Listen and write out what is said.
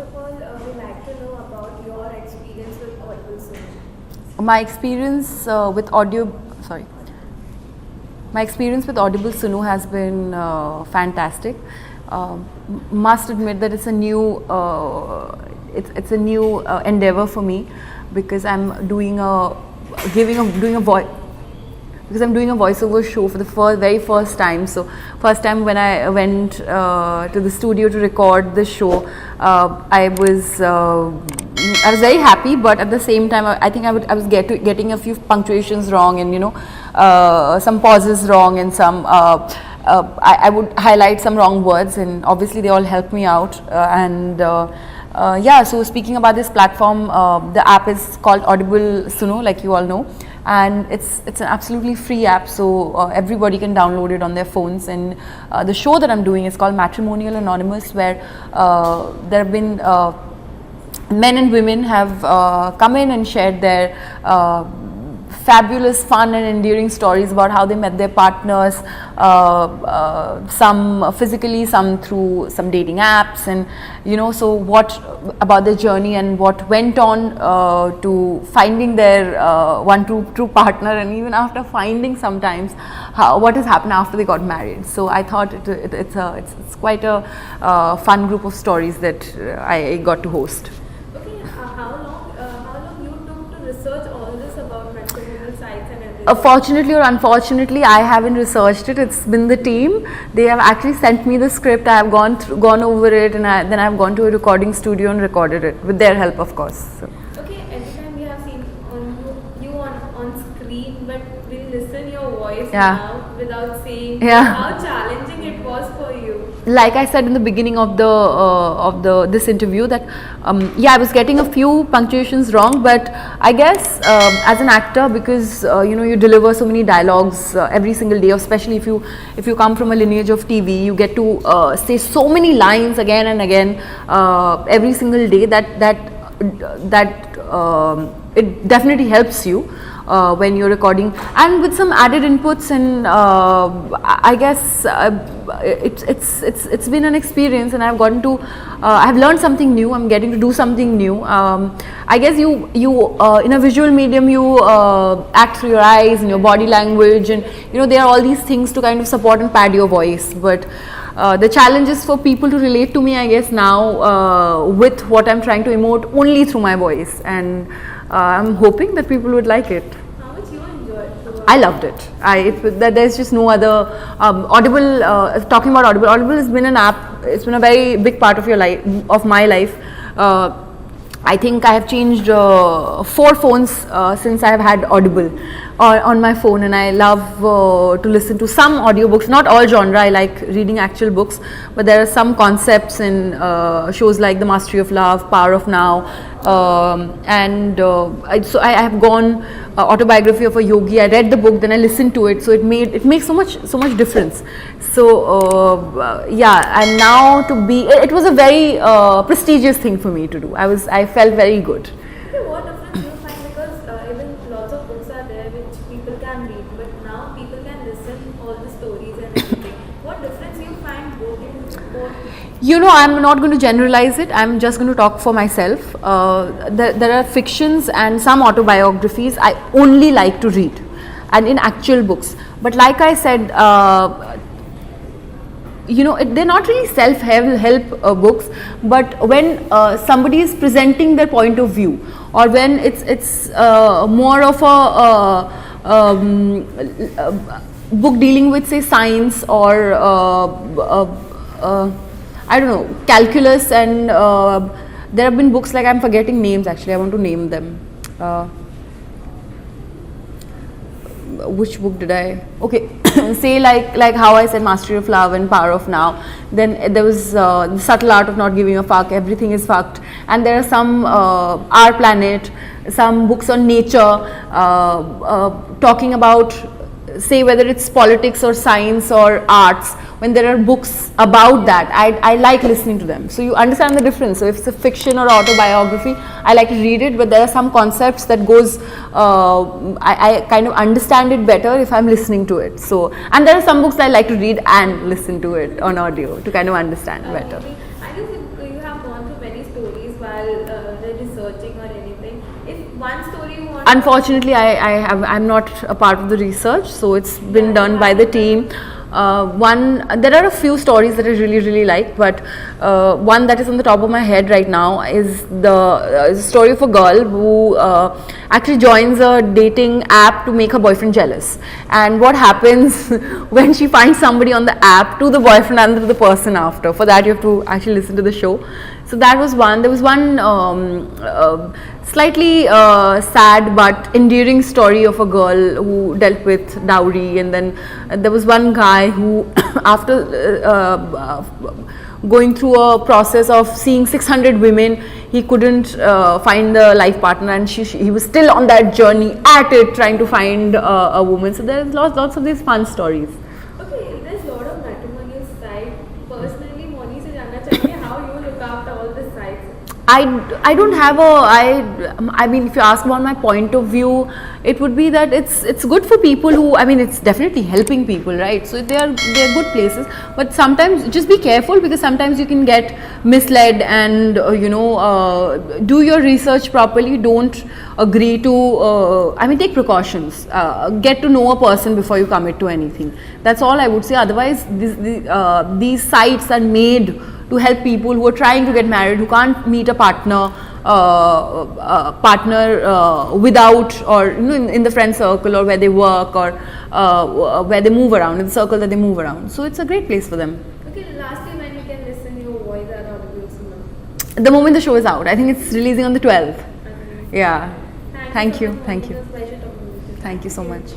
of all, we'd like to know about your experience with Audible SUNO. My experience with my experience with Audible SUNO has been fantastic. Must admit that it's a new endeavor for me, because I'm doing a voiceover show for the very first time. So first time when I went to the studio to record this show, I was very happy, but at the same time I think I was getting a few punctuations wrong, and some pauses wrong, and some I would highlight some wrong words, and obviously they all helped me out. Yeah, so speaking about this platform, the app is called Audible SUNO, like you all know, and it's an absolutely free app, so everybody can download it on their phones. And the show that I'm doing is called Matrimonial Anonymous, where there have been men and women have come in and shared their fabulous, fun and endearing stories about how they met their partners, some physically, some through some dating apps, and so what about their journey and what went on to finding their one true partner, and even after finding, sometimes what has happened after they got married. So I thought it's quite a fun group of stories that I got to host. How long you took to research all this about matrimonial sites and everything? Fortunately or unfortunately, I haven't researched it. It's been the team. They have actually sent me the script. I have gone over it, and then I've gone to a recording studio and recorded it with their help, of course. So. Okay, every time we have seen you on screen, but we listen your voice now without saying how challenging it was for you. Like I said in the beginning of this interview, that I was getting a few punctuations wrong, but I guess as an actor, because you deliver so many dialogues every single day, especially if you come from a lineage of TV, you get to say so many lines again and again every single day, that it definitely helps you when you're recording, and with some added inputs. And I guess it's been an experience, and I've learned something new. I'm getting to do something new. I guess you in a visual medium, you act through your eyes and your body language, and there are all these things to kind of support and pad your voice. But the challenge is for people to relate to me, I guess, now with what I'm trying to emote only through my voice, and I'm hoping that people would like it. How much you enjoyed? I loved it. There's just no other Audible. Talking about Audible has been an app. It's been a very big part of my life. I think I have changed 4 phones since I have had Audible on my phone, and I love to listen to some audiobooks. Not all genre. I like reading actual books, but there are some concepts in shows like The Mastery of Love, Power of Now, so I have gone autobiography of a yogi. I read the book, then I listened to it, so it makes so much difference. So and now it was a very prestigious thing for me to do. I felt very good. Okay, what difference do you find? Because even lots of books are there which people can read, but now people can listen all the stories and everything. What difference do you find both in both? I'm not going to generalize it. I'm just going to talk for myself. There are fictions and some autobiographies I only like to read, and in actual books. But like I said, they're not really self-help books, but when somebody is presenting their point of view, or when it's more of a book dealing with, say, science, or I don't know, calculus, and there have been books like, I'm forgetting names actually, I want to name them. Which book did I? Okay, say like how I said Mastery of Love and Power of Now. Then there was The Subtle Art of Not Giving a Fuck, Everything is Fucked. And there are some Our Planet, some books on nature, talking about, say, whether it's politics or science or arts. When there are books about that, I like listening to them. So you understand the difference. So if it's a fiction or autobiography, I like to read it, but there are some concepts that goes, I kind of understand it better if I'm listening to it. So, and there are some books I like to read and listen to it on audio to kind of understand better. I guess you have gone through many stories one story you want? Unfortunately, I'm not a part of the research, so it's been done by the team. There are a few stories that I really like, but one that is on the top of my head right now is the story of a girl who actually joins a dating app to make her boyfriend jealous. And what happens when she finds somebody on the app to the boyfriend and to the person after. For that, you have to actually listen to the show. So that was one. There was one slightly sad but endearing story of a girl who dealt with dowry, and then there was one guy who after going through a process of seeing 600 women, he couldn't find the life partner, and he was still on that journey at it, trying to find a woman. So there's lots of these fun stories. Okay, there's a lot of matrimonial site. Personally, Mouni se janna chahiye how you look after all the sites. I don't have I mean, if you ask about my point of view, it would be that it's good for people who, I mean, it's definitely helping people, right? So they are good places, but sometimes just be careful, because sometimes you can get misled, and do your research properly. Don't agree to I mean, take precautions, get to know a person before you commit to anything. That's all I would say. Otherwise, these sites are made to help people who are trying to get married, who can't meet a partner without, or in the friend circle, or where they work, or where they move around, in the circle that they move around. So it's a great place for them. Okay, lastly, when you can listen your voice at Audible SUNO? The moment the show is out. I think it's releasing on the 12th. Okay. Yeah. Thank you. So much, Thank Mouni. you. It was a pleasure talking with you. Thank you so much.